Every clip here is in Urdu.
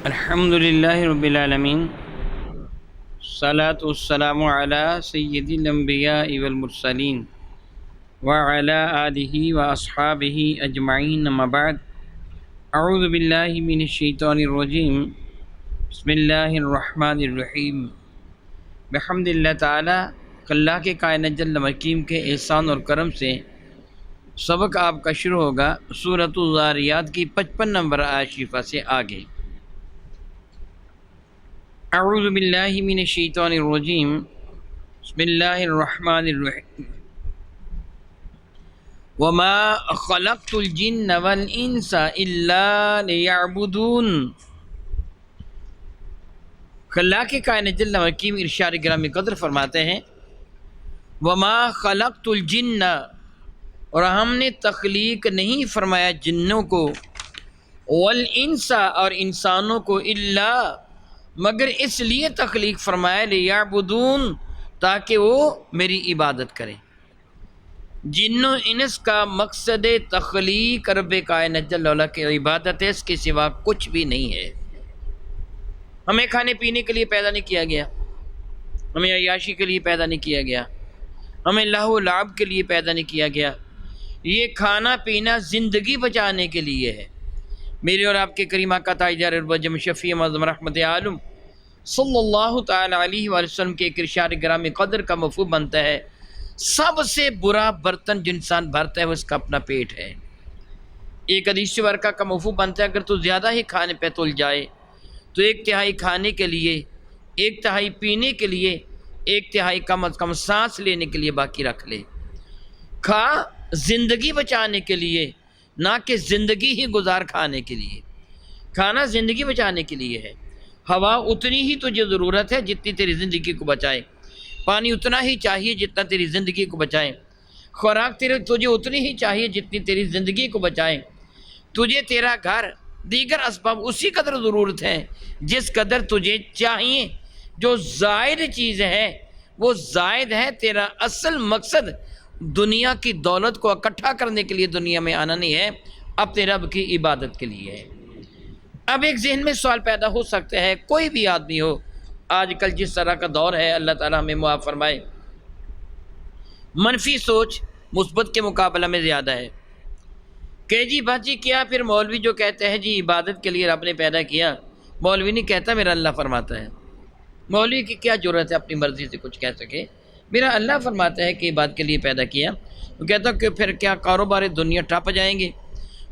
الحمدللہ رب العالمین، الصلاۃ والسلام علی سید الانبیاء والمرسلین وعلی آلہ واصحابہ اجمعین، اما بعد، اعوذ باللہ من الشیطان الرجیم، بسم اللہ الرحمن الرحیم۔ بحمد اللہ تعالی، اللہ کے کائنات جل مقیم کے احسان اور کرم سے سبق آپ کا شروع ہوگا سورۃ الذاریات کی 55 نمبر آیت شریفہ سے آگے۔ اعوذ باللہ من الشیطان الرجیم، بسم اللہ الرحمن الرحیم۔ وما خلقت الجن والانس الا لیعبدون۔ اللہ کے کائنات جل حکیم ارشاد گرامی قدر فرماتے ہیں، وما خلقت الجن، اور ہم نے تخلیق نہیں فرمایا جنوں کو، والانس، اور انسانوں کو، الا، مگر اس لیے تخلیق فرمایا، لیعبدون، تاکہ وہ میری عبادت کریں۔ جن و انس کا مقصد تخلیق رب کائنات جل وعلا کی عبادت ہے، اس کے سوا کچھ بھی نہیں ہے۔ ہمیں کھانے پینے کے لیے پیدا نہیں کیا گیا، ہمیں عیاشی کے لیے پیدا نہیں کیا گیا، ہمیں لہو و لعب کے لیے پیدا نہیں کیا گیا۔ یہ کھانا پینا زندگی بچانے کے لیے ہے۔ میرے اور آپ کے کریم آقا تاجدار الوجہ شفیع معظم رحمت عالم صلی اللہ تعالی علیہ وآلہ وسلم کے ایک ارشاد گرامی قدر کا مفہوم بنتا ہے، سب سے برا برتن جو انسان بھرتا ہے وہ اس کا اپنا پیٹ ہے۔ ایک حدیث ورقہ کا مفہوم بنتا ہے، اگر تو زیادہ ہی کھانے پہ تل جائے تو 1/3 کھانے کے لیے، 1/3 پینے کے لیے، 1/3 کم از کم سانس لینے کے لیے باقی رکھ لے۔ کھا زندگی بچانے کے لیے، نہ کہ زندگی ہی گزار کھانے کے لیے۔ کھانا زندگی بچانے کے لیے ہے۔ ہوا اتنی ہی تجھے ضرورت ہے جتنی تیری زندگی کو بچائے، پانی اتنا ہی چاہیے جتنا تیری زندگی کو بچائے، خوراک تجھے اتنی ہی چاہیے جتنی تیری زندگی کو بچائے، تجھے تیرا گھر، دیگر اسباب اسی قدر ضرورت ہے جس قدر تجھے چاہیے۔ جو زائد چیز ہے وہ زائد ہے، تیرا اصل مقصد دنیا کی دولت کو اکٹھا کرنے کے لیے دنیا میں آنا نہیں ہے، اپنے رب کی عبادت کے لیے ہے۔ اب ایک ذہن میں سوال پیدا ہو سکتا ہے، کوئی بھی آدمی ہو، آج کل جس طرح کا دور ہے، اللہ تعالیٰ ہمیں معاف فرمائے، منفی سوچ مثبت کے مقابلہ میں زیادہ ہے کہ جی باجی کیا پھر مولوی جو کہتے ہیں جی عبادت کے لیے رب نے پیدا کیا، مولوی نہیں کہتا، میرا اللہ فرماتا ہے۔ مولوی کی کیا ضرورت ہے اپنی مرضی سے کچھ کہہ سکے؟ میرا اللہ فرماتا ہے کہ عبادت کے لیے پیدا کیا۔ وہ کہتا کہ پھر کیا کاروبار دنیا ٹھپ جائیں گے؟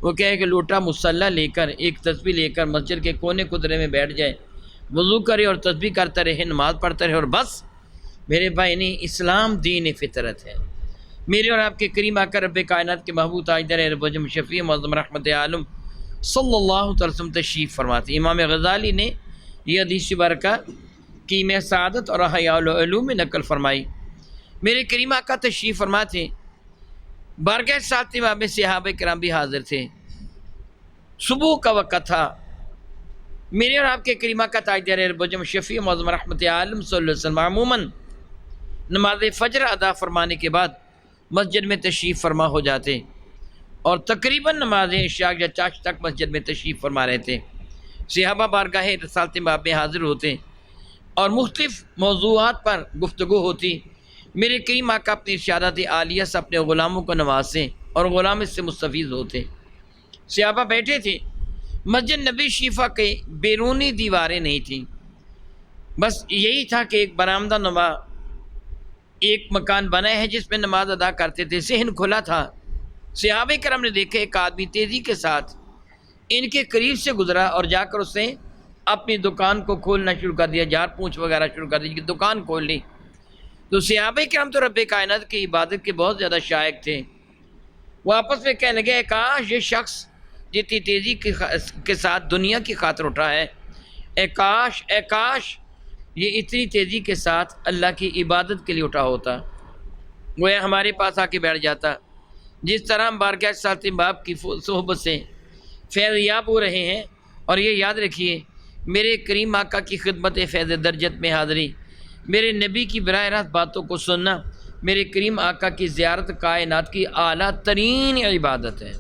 وہ کہے کہ لوٹا مسلح لے کر، ایک تسبیح لے کر مسجد کے کونے قدرے میں بیٹھ جائے، وضو کرے اور تسبیح کرتا رہے، نماز پڑھتا رہے اور بس؟ میرے بھائی نہیں، اسلام دین فطرت ہے۔ میرے اور آپ کے کریم آقا رب کائنات کے محبوب تاجدار الوجہ شفیع معظم رحمت عالم صلی اللہ تعالی وسلم تشریف فرماتے۔ امام غزالی نے یہ حدیث برکہ کیمیا سعادت اور احیاء العلوم میں نقل فرمائی۔ میرے کریم آقا تشریف فرماتے، بارگاہ ساتھ میں صحابہ کرام بھی حاضر تھے، صبح کا وقت تھا۔ میرے اور آپ کے کریم آقا تاجدار الوجہ شفیع معظم رحمت عالم صلی اللہ علیہ وسلم عموماً نماز فجر ادا فرمانے کے بعد مسجد میں تشریف فرما ہو جاتے، اور تقریباً نماز عشاء یا چاش تک مسجد میں تشریف فرما رہے تھے۔ صحابہ بارگاہ رسالت باب میں حاضر ہوتے اور مختلف موضوعات پر گفتگو ہوتی۔ میرے کریم آقا اپنی ارشادات عالیہ سے اپنے غلاموں کو نوازتے اور غلام اس سے مستفیض ہوتے۔ صحابہ بیٹھے تھے، مسجد نبی شریفہ کے بیرونی دیواریں نہیں تھیں، بس یہی تھا کہ ایک برآمدہ نما ایک مکان بنا ہے جس میں نماز ادا کرتے تھے۔ صحن کھلا تھا۔ صحابہ کرام نے دیکھا ایک آدمی تیزی کے ساتھ ان کے قریب سے گزرا اور جا کر اس نے اپنی دکان کو کھولنا شروع کر دیا، جھاڑ پونچھ وغیرہ شروع کر دی، دکان کھول لی۔ تو صحابہ کرام تو رب کائنات کی عبادت کے بہت زیادہ شائق تھے، وہ آپس میں کہنے لگے، کاش یہ شخص جتنی تیزی کے ساتھ دنیا کی خاطر اٹھا ہے، اے کاش یہ اتنی تیزی کے ساتھ اللہ کی عبادت کے لیے اٹھا ہوتا، گویا ہمارے پاس آ کے بیٹھ جاتا۔ جس طرح ہم بارگاہ ساتھ باپ کی صحبت سے فیض یاب ہو رہے ہیں، اور یہ یاد رکھیے میرے کریم آقا کی خدمت فیض درجت میں حاضری، میرے نبی کی براہ راست باتوں کو سننا، میرے کریم آقا کی زیارت کائنات کی اعلیٰ ترین عبادت ہے،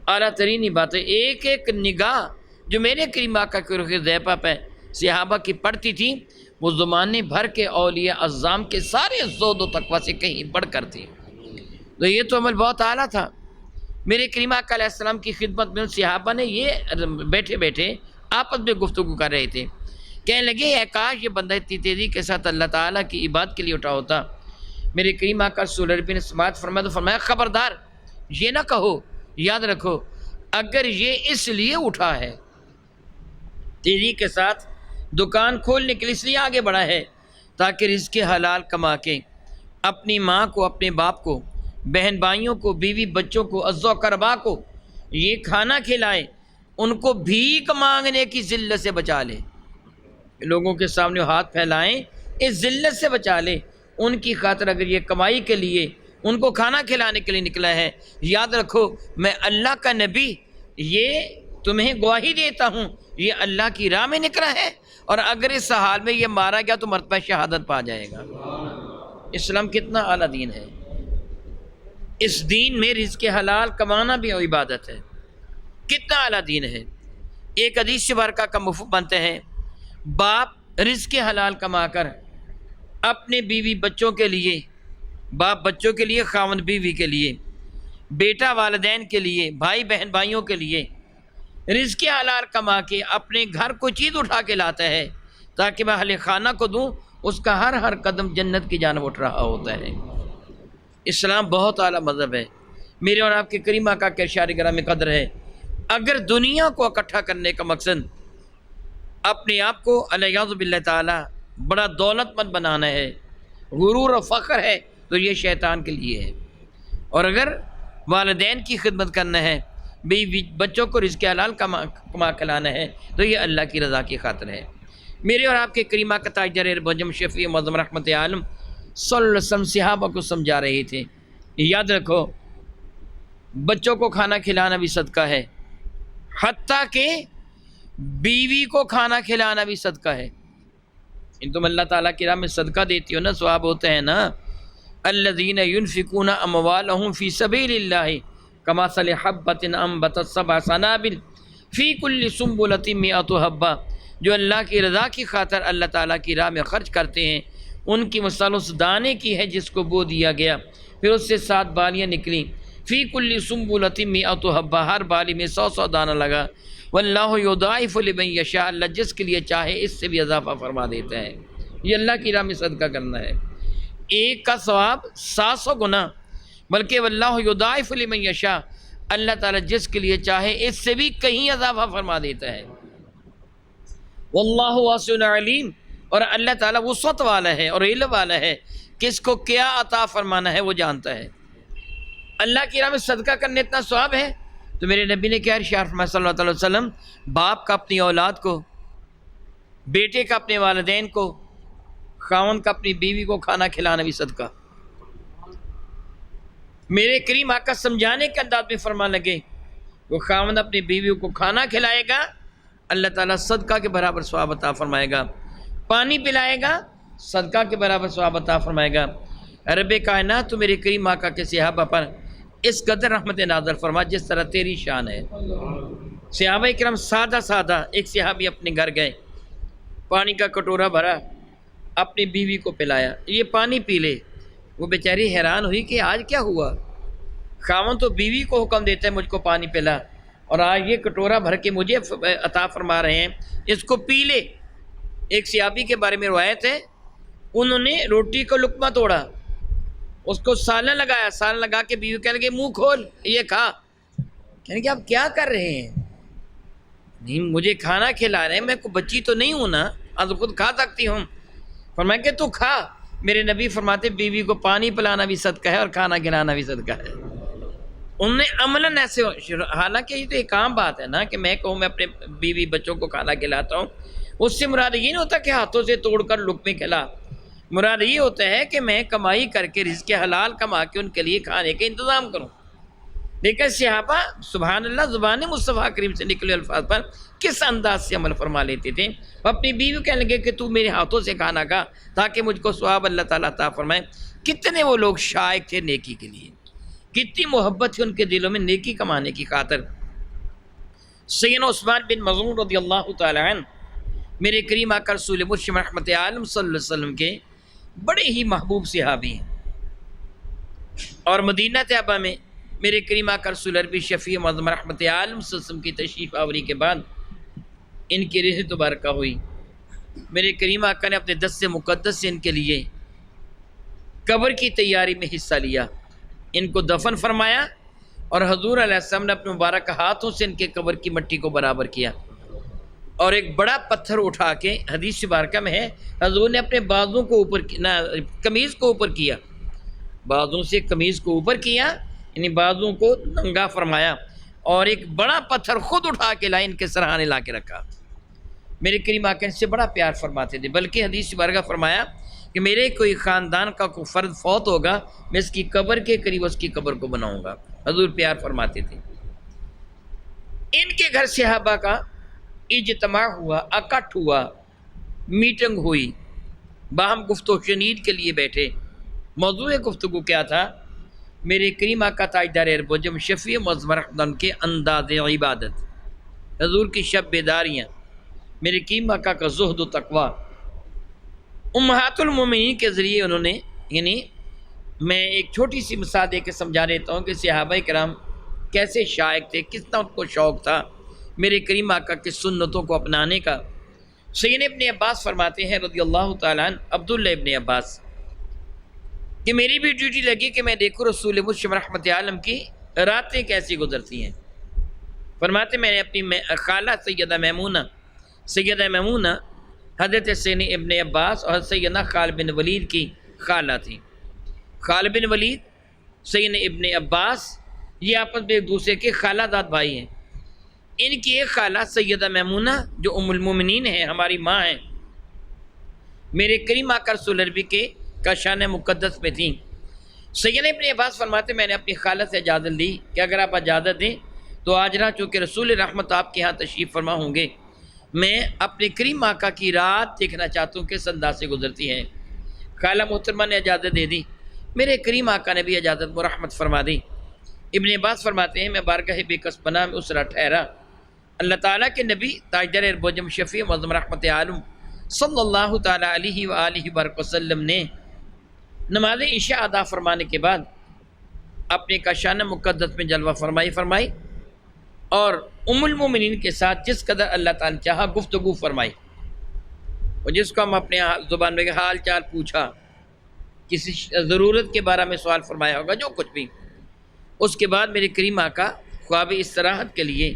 اعلیٰ ترین عبادت ہے۔ ایک ایک نگاہ جو میرے کریم آقا کے رخ ذیفہ پہ صحابہ کی پڑتی تھی وہ زمانے بھر کے اولیاء اعظام کے سارے زہد و تقویٰ سے کہیں بڑھ کر تھی۔ تو یہ تو عمل بہت اعلیٰ تھا۔ میرے کریم آقا علیہ السلام کی خدمت میں ان صحابہ نے یہ بیٹھے بیٹھے آپس میں گفتگو کر رہے تھے، کہنے لگے اے کاش یہ بندہ اتنی تیزی کے ساتھ اللہ تعالیٰ کی عبادت کے لیے اٹھا ہوتا۔ میرے کریم آقا صلی اللہ علیہ وسلم نے سماعت فرمایا تو فرمایا خبردار یہ نہ کہو، یاد رکھو اگر یہ اس لیے اٹھا ہے تیزی کے ساتھ دکان کھولنے کے لیے اس لیے آگے بڑھا ہے تاکہ رزق حلال کما کے اپنی ماں کو، اپنے باپ کو، بہن بھائیوں کو، بیوی بچوں کو، عزو اقربا کو یہ کھانا کھلائے، ان کو بھیک مانگنے کی ذلت سے بچا لے، لوگوں کے سامنے ہاتھ پھیلائیں اس ذلت سے بچا لے، ان کی خاطر اگر یہ کمائی کے لیے ان کو کھانا کھلانے کے لیے نکلا ہے، یاد رکھو میں اللہ کا نبی یہ تمہیں گواہی دیتا ہوں یہ اللہ کی راہ میں نکلا ہے، اور اگر اس حال میں یہ مارا گیا تو مرتبہ شہادت پا جائے گا۔ اسلام کتنا اعلیٰ دین ہے، اس دین میں رزق حلال کمانا بھی عبادت ہے، کتنا اعلیٰ دین ہے۔ ایک حدیث مبارکہ کا مفہوم بنتے ہیں باپ رزق حلال کما کر اپنے بیوی بچوں کے لیے، باپ بچوں کے لیے، خاوند بیوی کے لیے، بیٹا والدین کے لیے، بھائی بہن بھائیوں کے لیے رزق حلال کما کے اپنے گھر کو چیز اٹھا کے لاتا ہے تاکہ میں اہل خانہ کو دوں، اس کا ہر قدم جنت کی جانب اٹھ رہا ہوتا ہے۔ اسلام بہت اعلیٰ مذہب ہے، میرے اور آپ کے کریم آقا کے ارشاد گرامی قدر ہے۔ اگر دنیا کو اکٹھا کرنے کا مقصد اپنے آپ کو الیاذ باللہ تعالی بڑا دولت مند بنانا ہے، غرور و فخر ہے، تو یہ شیطان کے لیے ہے، اور اگر والدین کی خدمت کرنا ہے، بیوی بچوں کو رزق حلال کما کھلانا ہے، تو یہ اللہ کی رضا کی خاطر ہے۔ میرے اور آپ کے کریم آقا تاجدار بجم شفیع معظم رحمت عالم صلی اللہ علیہ وسلم صحابہ کو سمجھا رہے تھے، یاد رکھو بچوں کو کھانا کھلانا بھی صدقہ ہے، حتیٰ کہ بیوی کو کھانا کھلانا بھی صدقہ ہے۔ تم اللہ تعالیٰ کی راہ میں صدقہ دیتی ہو نا، ثواب ہوتا ہے نا۔ الذین ينفقون اموالهم فی سبیل اللہ کمثل حبۃ انبتت سبع سنابل فی کل سنبلۃ مئۃ حبۃ، جو اللہ کی رضا کی خاطر اللہ تعالیٰ کی راہ میں خرچ کرتے ہیں، ان کی مثال اس دانے کی ہے جس کو بو دیا گیا، پھر اس سے 7 بالیاں نکلیں، فی کل سنبلۃ مئۃ حبۃ، ہر بالی میں 100 دانہ لگا، واللہ یضاعف لمن یشاء، اللہ جس کے لیے چاہے اس سے بھی اضافہ فرما دیتا ہے۔ یہ اللہ کی راہ میں صدقہ کرنا ہے، ایک کا ثواب 700 گنا، بلکہ واللہ یضاعف لمن یشاء، اللہ تعالیٰ جس کے لیے چاہے اس سے بھی کہیں اضافہ فرما دیتا ہے۔ واللہ واسع علیم، اور اللہ تعالیٰ وسعت والا ہے اور علم والا ہے، کس کو کیا عطا فرمانا ہے وہ جانتا ہے۔ اللہ کی راہ میں صدقہ کرنے اتنا ثواب ہے، تو میرے نبی نے کیا ارشاد فرمایا صلی اللہ علیہ وسلم، باپ کا اپنی اولاد کو، بیٹے کا اپنے والدین کو، خاوند کا اپنی بیوی کو کھانا کھلانا بھی صدقہ۔ میرے کریم آقا سمجھانے کے انداز میں فرمان لگے، وہ خاوند اپنی بیوی کو کھانا کھلائے گا اللہ تعالیٰ صدقہ کے برابر ثواب عطا فرمائے گا، پانی پلائے گا صدقہ کے برابر ثواب عطا فرمائے گا۔ رب کائنات تو میرے کریم آقا کے صحابہ پر اس قدر رحمت نازل فرما جس طرح تیری شان ہے۔ صحابہ کرام سادہ، ایک صحابی اپنے گھر گئے، پانی کا کٹورا بھرا، اپنی بیوی کو پلایا، یہ پانی پی لے۔ وہ بیچاری حیران ہوئی کہ آج کیا ہوا، خاوند تو بیوی کو حکم دیتا ہے مجھ کو پانی پلا، اور آج یہ کٹورا بھر کے مجھے عطا فرما رہے ہیں، اس کو پی لے۔ ایک صحابی کے بارے میں روایت ہے، انہوں نے روٹی کو لقمہ توڑا، اس کو سالن لگایا، سالن لگا کے بیوی کہنے لگے منہ کھول یہ کھا، کہنے کہ آپ کیا کر رہے ہیں؟ نہیں مجھے کھانا کھلا رہے ہیں، میں کوئی بچی تو نہیں ہوں نا، آج خود کھا سکتی ہوں۔ فرمایا کہ تو کھا۔ میرے نبی فرماتے بیوی کو پانی پلانا بھی صدقہ ہے اور کھانا کھلانا بھی صدقہ ہے۔ انہوں نے عملاً ایسے، حالانکہ یہ تو ایک عام بات ہے نا کہ میں کہوں میں اپنے بیوی بچوں کو کھانا کھلاتا ہوں، اس سے مراد یہ نہیں ہوتا کہ ہاتھوں سے توڑ کر لقمے کھلا، مراد یہ ہوتا ہے کہ میں کمائی کر کے رزق حلال کما کے ان کے لیے کھانے کا انتظام کروں۔ لیکن صحابہ سبحان اللہ زبان مصطفیٰ کریم سے نکلے الفاظ پر کس انداز سے عمل فرما لیتے تھے۔ وہ اپنی بیوی کو کہنے لگے کہ تو میرے ہاتھوں سے کھانا کھا تاکہ مجھ کو ثواب اللہ تعالیٰ عطا فرمائے۔ کتنے وہ لوگ شائق تھے نیکی کے لیے، کتنی محبت تھی ان کے دلوں میں نیکی کمانے کی خاطر۔ سیدنا عثمان بن مظعون رضی اللہ تعالی عنہ میرے کریم آقا رسول مرشد رحمت عالم صلی اللہ علیہ وسلم کے بڑے ہی محبوب صحابی ہیں، اور مدینہ طیبہ میں میرے کریم آقا رسول عربی شفیع معظم رحمت عالم صلی اللہ علیہ وسلم کی تشریف آوری کے بعد ان کی رضا مبارکہ ہوئی۔ میرے کریم آقا نے اپنے دست مقدس سے ان کے لیے قبر کی تیاری میں حصہ لیا، ان کو دفن فرمایا، اور حضور علیہ السلام نے اپنے مبارک ہاتھوں سے ان کے قبر کی مٹی کو برابر کیا، اور ایک بڑا پتھر اٹھا کے حدیث مبارکہ میں ہے حضور نے اپنے بازوں کو اوپر قمیض کو اوپر کیا، بازوں سے قمیض کو اوپر کیا، یعنی بازوں کو ننگا فرمایا، اور ایک بڑا پتھر خود اٹھا کے لائے ان کے سرہانے لا کے رکھا۔ میرے کریم آقا ان سے بڑا پیار فرماتے تھے، بلکہ حدیث مبارکہ فرمایا کہ میرے کوئی خاندان کا کوئی فرد فوت ہوگا میں اس کی قبر کے قریب اس کی قبر کو بناؤں گا، حضور پیار فرماتے تھے۔ ان کے گھر صحابہ کا اجتماع ہوا، اکٹھ ہوا، میٹنگ ہوئی، باہم گفت و شنید کے لیے بیٹھے۔ موضوع گفتگو کیا تھا؟ میرے کریم آقا تاجدار اربوجم شفیع معظم رحمت کے انداز عبادت، حضور کی شب بیداریاں، میرے کریم آقا کا زہد و تقویٰ۔ امہات المومنین کے ذریعے انہوں نے، یعنی میں ایک چھوٹی سی مثال دے کے سمجھا دیتا ہوں کہ صحابہ کرام کیسے شائق تھے، کتنا ان کو شوق تھا میرے کریم آقا کی سنتوں کو اپنانے کا۔ سیدنا ابن عباس فرماتے ہیں رضی اللہ تعالیٰ عنہ، عبداللہ ابن عباس، کہ میری بھی ڈیوٹی لگی کہ میں دیکھوں رسول مرشد رحمت عالم کی راتیں کیسی گزرتی ہیں۔ فرماتے میں نے اپنی خالہ سیدہ میمونہ حضرت سیدنا ابن عباس اور سیدنا خالد بن ولید کی خالہ تھی۔ خالد بن ولید، سیدنا ابن عباس، یہ آپس میں ایک دوسرے کے خالہ داد بھائی ہیں۔ ان کی ایک خالہ سیدہ میمونہ جو ام المومنین ہیں، ہماری ماں ہیں، میرے کریم آقا رسول عربی کے کاشان مقدس میں تھیں۔ سیدنا ابن عباس فرماتے میں نے اپنی خالہ سے اجازت لی کہ اگر آپ اجازت دیں تو آج رات چونکہ رسول رحمت آپ کے ہاں تشریف فرما ہوں گے، میں اپنے کریم آقا کی رات دیکھنا چاہتا ہوں کس انداز سے گزرتی ہے۔ خالہ محترمہ نے اجازت دے دی، میرے کریم آقا نے بھی اجازت مرحمت فرما دی۔ ابن عباس فرماتے ہیں میں بارگاہ بے کس پناہ میں اس رات ٹھہرا، اللہ تعالیٰ کے نبی تاجدار اربوجم شفیع معظم رحمت عالم صلی اللہ تعالیٰ علیہ وآلہ وسلم نے نماز عشاء ادا فرمانے کے بعد اپنے کاشان مقدس میں جلوہ فرمائی اور ام المومنین کے ساتھ جس قدر اللہ تعالیٰ نے چاہا گفتگو فرمائی، اور جس کو ہم اپنے زبان میں حال چال پوچھا، کسی ضرورت کے بارے میں سوال فرمایا ہوگا، جو کچھ بھی۔ اس کے بعد میرے کریم آقا خواب استراحت کے لیے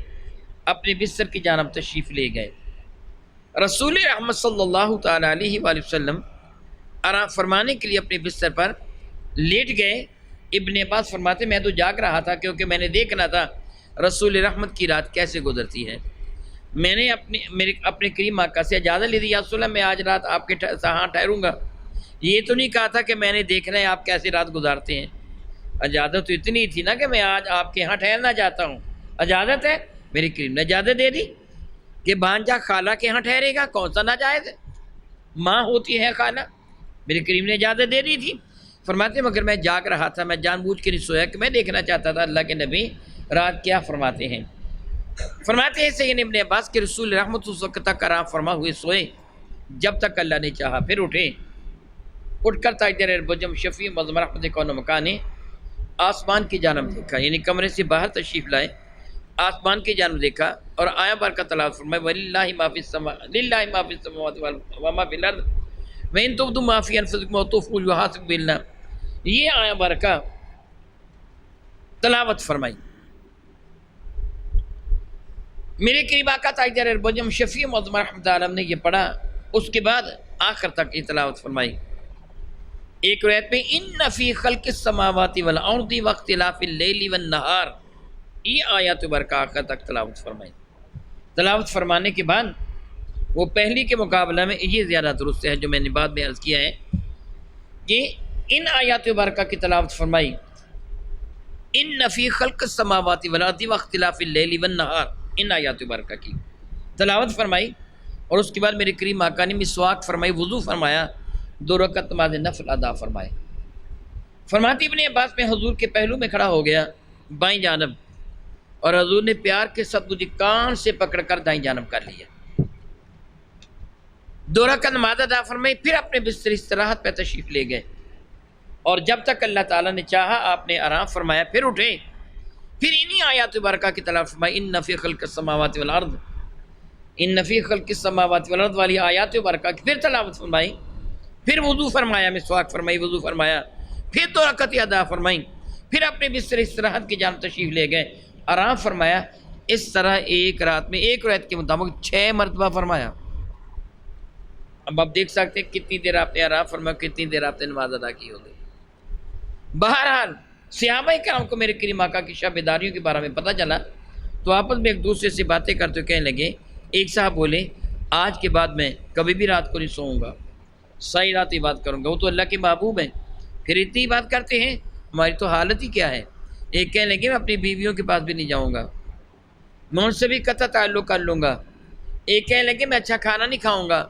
اپنے بستر کی جانب تشریف لے گئے۔ رسول رحمت صلی اللہ تعالیٰ علیہ وآلہ وسلم آرام فرمانے کے لیے اپنے بستر پر لیٹ گئے۔ ابن عباس فرماتے میں تو جاگ رہا تھا کیونکہ میں نے دیکھنا تھا رسول رحمت کی رات کیسے گزرتی ہے۔ میں نے اپنے کریم آقا سے اجازت لی تھی، یا رسول اللہ میں آج رات آپ کے ہاں ٹھہروں گا، یہ تو نہیں کہا تھا کہ میں نے دیکھنا ہے آپ کیسے رات گزارتے ہیں۔ اجازت تو اتنی تھی نا کہ میں آج آپ کے ہاں ٹھہرنا چاہتا ہوں، اجازت ہے۔ میری کریم نے اجازت دے دی کہ بانجا خالہ کے ہاں ٹھہرے گا، کون سا ناجائز ہے، ماں ہوتی ہے خالہ۔ میری کریم نے اجازت دے دی تھی۔ فرماتے مگر میں جاگ رہا تھا، میں جان بوجھ کے نہیں سویا کہ میں دیکھنا چاہتا تھا اللہ کے نبی رات کیا فرماتے ہیں۔ فرماتے ہیں سیدنا ابن عباس کے رسول رحمت اس وقت تک آرام فرما ہوئے سوئے جب تک اللہ نے چاہا، پھر اٹھ کر تاجدار اربوجم شفیع معظم رحمت کون مکان نے آسمان کی جانب دیکھا، یعنی کمرے سے باہر تشریف لائے، آسمان کی جانب دیکھا اور آیا بار کا تلاوت فرمایا وَلِلَّهِ مَا فِي السَّمَاوَاتِ وَمَا فِي الْأَرْضِ وَإِن تُبْدُوا مَا فِي أَنفُسِكُمْ أَوْ تُخْفُوهُ يُحَاسِبْكُم بِهِ اللَّهُ، یہ آیا برکہ تلاوت فرمائی۔ میرے قریب آقا تاجدار اربوجم شفیع معظم رحمت عالم نے یہ پڑھا، اس کے بعد آخر تک یہ تلاوت فرمائی۔ ایک روایت میں ان فی خلق السماوات والارض واختلاف اللیل والنہار، یہ آیات برکہ آخر تک تلاوت فرمائی۔ تلاوت فرمانے کے بعد وہ پہلی کے مقابلہ میں یہ زیادہ درست ہے جو میں نے بعد میں عرض کیا ہے کہ ان آیات برکہ کی تلاوت فرمائی، ان فی خلق السماوات والارض واختلاف اللیل والنہار، ان آیات برکہ کی تلاوت فرمائی، اور اس کے بعد میرے کریم آقا نے مسواک فرمائی، وضو فرمایا، 2 رکعت نماز نفل ادا فرمائے۔ فرماتی ابن عباس میں حضور کے پہلو میں کھڑا ہو گیا بائیں جانب، اور حضور نے پیار کے ساتھ مجھے کان سے پکڑ کر دائیں جانب کر لیا. 2 رکعت نماز ادا فرمائی، پھر اپنے بستر استراحت پہ تشریف لے گئے، اور جب تک اللہ تعالیٰ نے چاہا آپ نے آرام فرمایا، پھر اٹھے، پھر انہی آیات برکہ کی تلاوت فرمائی. ان فی خلق السماوات والارض، ان فی خلق السماوات والارض والی آیات برکہ کی پھر تلاوت فرمائی، پھر وضو فرمایا، مسواک فرمائی، وضو فرمایا، پھر 2 رکعت ادا فرمائی، پھر اپنے بستر استراحت کی جانب تشریف لے گئے، آرام فرمایا. اس طرح ایک رات میں ایک روایت کے مطابق 6 مرتبہ فرمایا. اب آپ دیکھ سکتے ہیں کتنی دیر آپ نے آرام فرمایا، کتنی دیر آپ نے نماز ادا کی ہوگی. بہرحال صحابہ کرام کو میرے کریم آقا کی شب بیداریوں کے بارے میں پتہ چلا تو آپس میں ایک دوسرے سے باتیں کرتے کہنے لگے. ایک صاحب بولے آج کے بعد میں کبھی بھی رات کو نہیں سوؤں گا، ساری رات عبادت کروں گا. وہ تو اللہ کے محبوب ہیں، پھر اتنی بات کرتے ہیں، ہماری تو حالت ہی کیا ہے. ایک کہنے لگے میں اپنی بیویوں کے پاس بھی نہیں جاؤں گا، میں ان سے بھی قطع تعلق کر لوں گا. ایک کہنے لگے میں اچھا کھانا نہیں کھاؤں گا،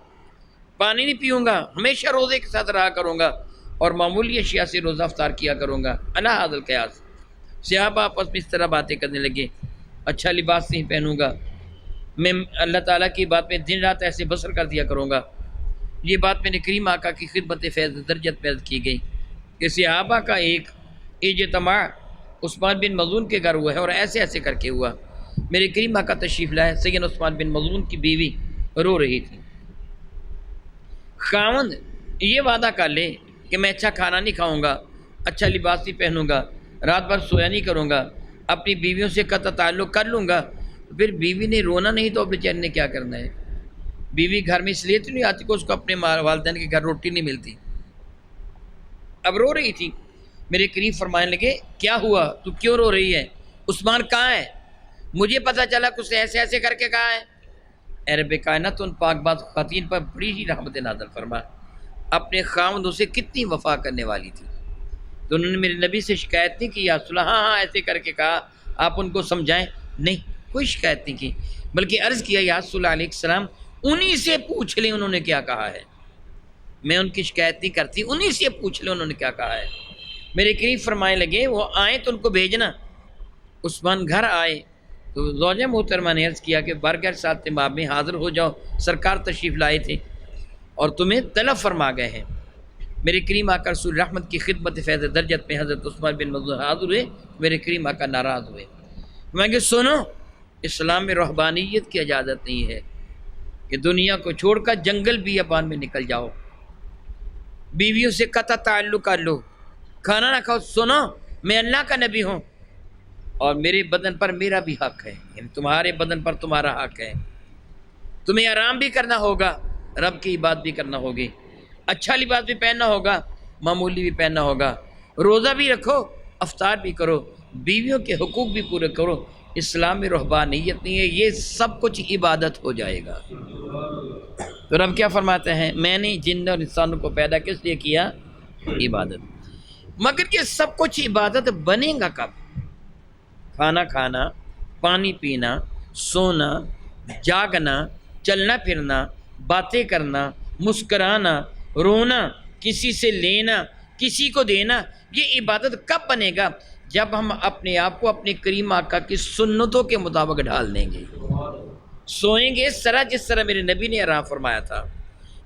پانی نہیں پیوں گا، ہمیشہ روزے کے ساتھ رہا کروں گا، اور معمولی اشیاء سے روزہ افطار کیا کروں گا. اللہ حاضر قیاس. صحابہ آپس میں اس طرح باتیں کرنے لگے. اچھا لباس نہیں پہنوں گا، میں اللہ تعالیٰ کی بات میں دن رات ایسے بسر کر دیا کروں گا. یہ بات میں نے کریم آقا کی خدمت فیض درجت پیش کی گئی کہ صحابہ کا ایک اجتماع عثمان بن مظعون کے گھر ہوا ہے، اور ایسے ایسے کر کے ہوا. میرے کریم آقا تشریف لائے، سیدنا عثمان بن مظعون کی بیوی رو رہی تھی. خاوند یہ وعدہ کر لے کہ میں اچھا کھانا نہیں کھاؤں گا، اچھا لباس نہیں پہنوں گا، رات بھر سویا نہیں کروں گا، اپنی بیویوں سے قطع تعلق کر لوں گا. پھر بیوی نے رونا نہیں تو بیچارے نے کیا کرنا ہے؟ بیوی گھر میں اس لیے تو نہیں آتی کہ اس کو اپنے والدین کے گھر روٹی نہیں ملتی. اب رو رہی تھی. میرے قریب فرمانے لگے کیا ہوا، تو کیوں رو رہی ہے؟ عثمان کہاں ہے؟ مجھے پتہ چلا کہ اس نے ایسے ایسے کر کے کہا ہے. اے رب کائنات ان پاک بات خواتین پر بڑی ہی رحمت نازل فرما. اپنے خاوندوں سے کتنی وفا کرنے والی تھی. تو انہوں نے میرے نبی سے شکایت نہیں کی یا رسول اللہ ہاں ایسے کر کے کہا، آپ ان کو سمجھائیں. نہیں، کوئی شکایت نہیں کی، بلکہ عرض کیا یا رسول اللہ علیہ السلام انہی سے پوچھ لیں انہوں نے کیا کہا ہے. میں ان کی شکایت نہیں کرتی، انہی سے پوچھ لیں انہوں نے کیا کہا ہے. میرے قریب فرمانے لگے وہ آئیں تو ان کو بھیجنا. عثمان گھر آئے تو زوجہ محترمہ نے عرض کیا کہ برگر ساتھ تمام میں حاضر ہو جاؤ، سرکار تشریف لائے تھے اور تمہیں طلب فرما گئے ہیں. میرے کریم آقا رسول رحمت کی خدمت فیض درجت میں حضرت عثمان بن مظعون حاضر ہوئے. میرے کریم آقا ناراض ہوئے. میں کہ سنو، اسلام میں رہبانیت کی اجازت نہیں ہے کہ دنیا کو چھوڑ کر جنگل بیابان میں نکل جاؤ، بیویوں سے قطع تعلق کر لو، کھانا نہ کھاؤ. سنو، میں اللہ کا نبی ہوں اور میرے بدن پر میرا بھی حق ہے، یعنی تمہارے بدن پر تمہارا حق ہے. تمہیں آرام بھی کرنا ہوگا، رب کی عبادت بھی کرنا ہوگی، اچھا لباس بھی پہننا ہوگا، معمولی بھی پہننا ہوگا، روزہ بھی رکھو، افطار بھی کرو، بیویوں کے حقوق بھی پورے کرو. اسلام میں رہبانیت نہیں ہے، یہ سب کچھ عبادت ہو جائے گا. تو رب کیا فرماتے ہیں؟ میں نے جن اور انسانوں کو پیدا کس لیے کیا؟ عبادت. مگر یہ سب کچھ عبادت بنے گا کب؟ کھانا کھانا، پانی پینا، سونا، جاگنا، چلنا پھرنا، باتیں کرنا، مسکرانا، رونا، کسی سے لینا، کسی کو دینا، یہ عبادت کب بنے گا؟ جب ہم اپنے آپ کو اپنے کریم آقا کی سنتوں کے مطابق ڈھال دیں گے. سوئیں گے اس طرح جس طرح میرے نبی نے آرام فرمایا تھا،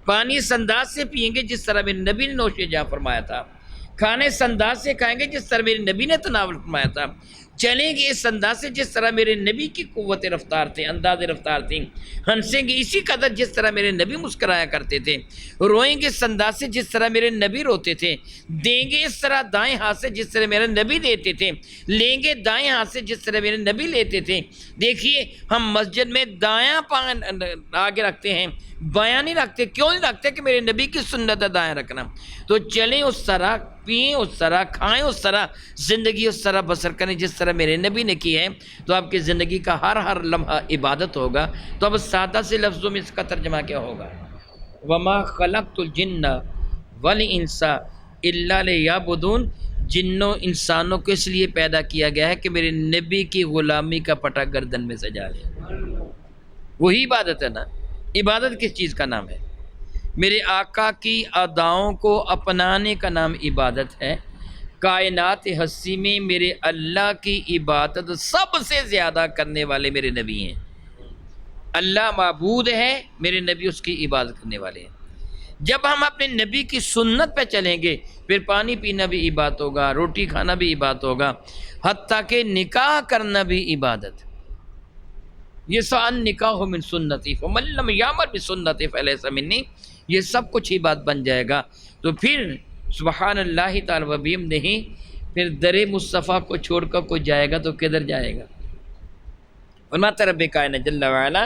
پانی اس انداز سے پئیں گے جس طرح میرے نبی نے نوش جہاں فرمایا تھا، کھانے اس انداز سے کھائیں گے جس طرح میرے نبی نے تناول فرمایا تھا، چلیں گے اس انداز سے جس طرح میرے نبی کی قوت رفتار تھے، انداز رفتار تھی، ہنسیں گے اسی قدر جس طرح میرے نبی مسکرایا کرتے تھے، روئیں گے اس انداز سے جس طرح میرے نبی روتے تھے، دیں گے اس طرح دائیں ہاتھ سے جس طرح میرے نبی دیتے تھے، لیں گے دائیں ہاتھ سے جس طرح میرے نبی لیتے تھے. دیکھیے ہم مسجد میں دایاں پان آگے رکھتے ہیں، بایاں نہیں رکھتے. کیوں نہیں رکھتے؟ کہ میرے نبی کی سنت ہے دایاں رکھنا. تو چلیں اس طرح، پئیں اس طرح، کھائیں اس طرح، زندگی اس طرح بسر کریں جس طرح میرے نبی نے کی ہے. تو آپ کی زندگی کا ہر لمحہ عبادت ہوگا. تو اب سادہ سے لفظوں میں اس کا ترجمہ کیا ہوگا؟ وما خلقت الجن والانس الا لیعبدون. جنوں انسانوں کو اس لیے پیدا کیا گیا ہے کہ میرے نبی کی غلامی کا پٹا گردن میں سجا لے. وہی عبادت ہے نا. عبادت کس چیز کا نام ہے؟ میرے آقا کی اداؤں کو اپنانے کا نام عبادت ہے. کائنات ہستی میں میرے اللہ کی عبادت سب سے زیادہ کرنے والے میرے نبی ہیں۔ اللہ معبود ہے، میرے نبی اس کی عبادت کرنے والے ہیں۔ جب ہم اپنے نبی کی سنت پہ چلیں گے پھر پانی پینا بھی عبادت ہوگا، روٹی کھانا بھی عبادت ہوگا، حتیٰ کہ نکاح کرنا بھی عبادت۔ یہ سان نکاح من سنتی فمن لم یعمل بسنتی فلیس منی، یہ سب کچھ عبادت بن جائے گا۔ تو پھر سبحان اللہ تعالی و بحمدہ نہیں، پھر در مصطفیٰ کو چھوڑ کر کوئی جائے گا تو کدھر جائے گا؟ فرماتا رب کائنات جل وعلا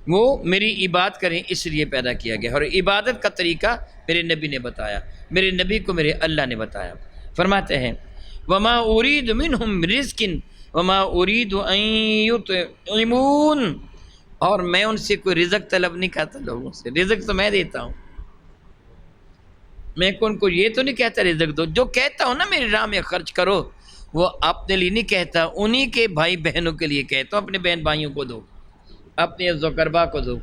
وہ میری عبادت کریں اس لیے پیدا کیا گیا، اور عبادت کا طریقہ میرے نبی نے بتایا، میرے نبی کو میرے اللہ نے بتایا۔ فرماتے ہیں وما اريد منهم رزق وما اريد ان يطعمون، اور میں ان سے کوئی رزق طلب نہیں کرتا، لوگوں سے رزق تو میں دیتا ہوں، میں ان کو یہ تو نہیں کہتا رزق دو، جو کہتا ہوں نا میری راہ میں خرچ کرو وہ اپنے لیے نہیں کہتا، انہی کے بھائی بہنوں کے لیے کہتا ہوں، اپنے بہن بھائیوں کو دو، اپنے عزو کربا کو دو،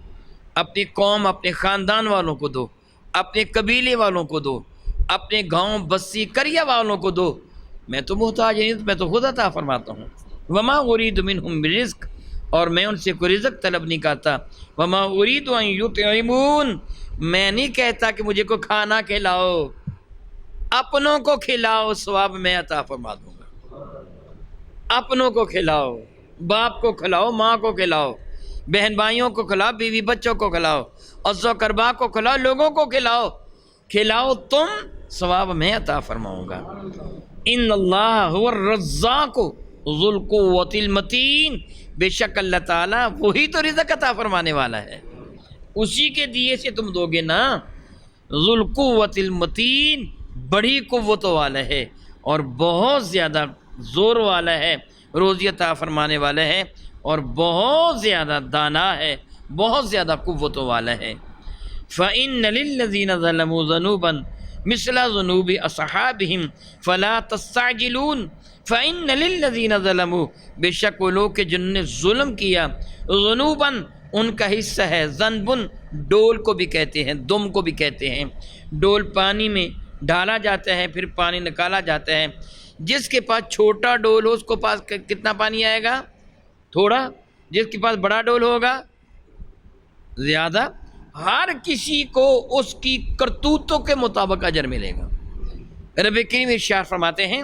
اپنی قوم اپنے خاندان والوں کو دو، اپنے قبیلے والوں کو دو، اپنے گاؤں بستی قریہ والوں کو دو، میں تو محتاج نہیں، میں تو خود عطا فرماتا ہوں۔ وما اريد منهم رزق، اور میں ان سے کوئی رزق طلب نہیں کرتا، وما اريد ان يطعمون، میں نہیں کہتا کہ مجھے کوئی کھانا کھلاؤ، اپنوں کو کھلاؤ ثواب میں عطا فرما دوں گا، اپنوں کو کھلاؤ، باپ کو کھلاؤ، ماں کو کھلاؤ، بہن بھائیوں کو کھلاؤ، بیوی بچوں کو کھلاؤ، عزو کربا کو کھلاؤ، لوگوں کو کھلاؤ، کھلاؤ تم ثواب میں عطا فرماؤں گا۔ ان اللہ هو الرزاق ذو القوۃ المتین، بے شک اللہ تعالیٰ وہی تو رزق عطا فرمانے والا ہے، اسی کے دیے سے تم دو گے نا۔ ذو القوۃ المتین، بڑی قوت والا ہے اور بہت زیادہ زور والا ہے، روزی عطا فرمانے والا ہے اور بہت زیادہ دانا ہے، بہت زیادہ قوت والا ہے۔ فَإِنَّ لِلَّذِينَ ظَلَمُوا ذُنُوبًا مِثْلَ ذُنُوبِ أَصْحَابِهِمْ فَلَا تَسْتَعْجِلُونَ فَإِنَّ لِلَّذِينَ ظَلَمُوا، بے شک وہ لوگ کہ جنہوں نے ظلم کیا، ذنوباً ان کا حصہ ہے، ذنبن ڈول کو بھی کہتے ہیں، دم کو بھی کہتے ہیں، ڈول پانی میں ڈالا جاتا ہے پھر پانی نکالا جاتا ہے، جس کے پاس چھوٹا ڈول ہو اس کو پاس کتنا پانی آئے گا؟ تھوڑا، جس کے پاس بڑا ڈول ہوگا زیادہ، ہر کسی کو اس کی کرتوتوں کے مطابق اجر ملے گا۔ رب کریم ارشاد فرماتے ہیں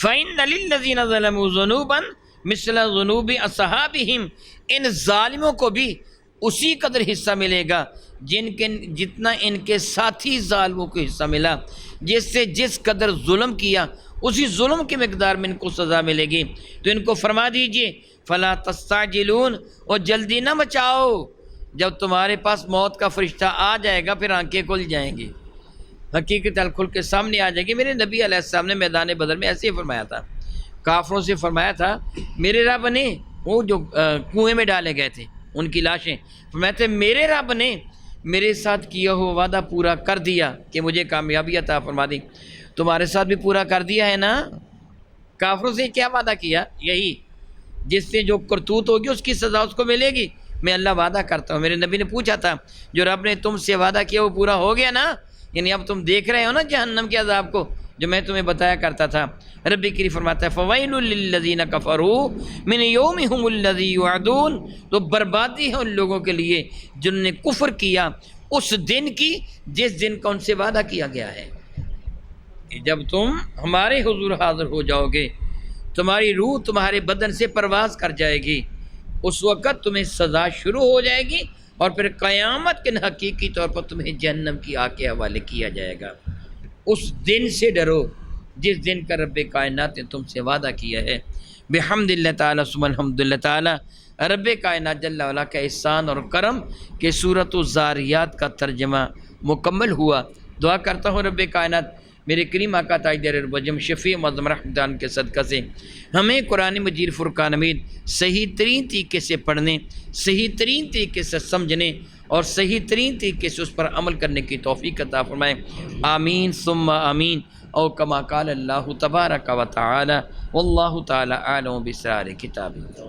فَإِنَّ لِلَّذِينَ ظَلَمُوا ذُنُوبًا مِثْلَ ذُنُوبِ أَصْحَابِهِمْ، ان ظالموں کو بھی اسی قدر حصہ ملے گا جتنا ان کے ساتھی ظالموں کو حصہ ملا، جس سے جس قدر ظلم کیا اسی ظلم کی مقدار میں ان کو سزا ملے گی۔ تو ان کو فرما دیجئے فَلَا تَسْتَعْجِلُونَ، اور جلدی نہ مچاؤ، جب تمہارے پاس موت کا فرشتہ آ جائے گا پھر آنکھیں کھل جائیں گی، حقیقت کھل کے سامنے آ جائے گی۔ میرے نبی علیہ السلام نے میدان بدر میں ایسے ہی فرمایا تھا، کافروں سے فرمایا تھا میرے رب نے، وہ جو کنویں میں ڈالے گئے تھے ان کی لاشیں، فرمایا تھے میرے رب نے میرے ساتھ کیا ہوا وعدہ پورا کر دیا کہ مجھے کامیابی عطا فرما دی، تمہارے ساتھ بھی پورا کر دیا ہے نا۔ کافروں سے کیا وعدہ کیا؟ یہی، جس سے جو کرتوت ہوگی اس کی سزا اس کو ملے گی، میں اللہ وعدہ کرتا ہوں۔ میرے نبی نے پوچھا تھا جو رب نے تم سے وعدہ کیا وہ پورا ہو گیا نا؟ یعنی اب تم دیکھ رہے ہو نا جہنم کے عذاب کو جو میں تمہیں بتایا کرتا تھا۔ رب کریم فرماتا ہے فَوَيْلٌ لِّلَّذِينَ كَفَرُوا مِنْ يَوْمِهُمُ الَّذِي يُوعَدُونَ، تو بربادی ہے ان لوگوں کے لیے جنہوں نے کفر کیا اس دن کی جس دن کا ان سے وعدہ کیا گیا ہے کہ جب تم ہمارے حضور حاضر ہو جاؤ گے، تمہاری روح تمہارے بدن سے پرواز کر جائے گی، اس وقت تمہیں سزا شروع ہو جائے گی اور پھر قیامت کے حقیقی طور پر تمہیں جہنم کی آگ کے حوالے کیا جائے گا۔ اس دن سے ڈرو جس دن کا رب کائنات نے تم سے وعدہ کیا ہے۔ بحمد اللہ تعالیٰ ثم الحمد اللہ تعالیٰ، رب کائنات جل وعلا کا احسان اور کرم کہ سورۃ الذاریات کا ترجمہ مکمل ہوا۔ دعا کرتا ہوں رب کائنات میرے کریم آقا تاجدار الوجم شفیع معظم رحمتان کے صدقہ سے ہمیں قرآن مجید فرقان حمید صحیح ترین طریقے سے پڑھنے، صحیح ترین طریقے سے سمجھنے اور صحیح ترین طریقے سے اس پر عمل کرنے کی توفیق عطا فرمائے، آمین ثم آمین۔ او کما قال اللہ تبارک و تعالی واللہ تعالی اعلم باسرار کتابہ۔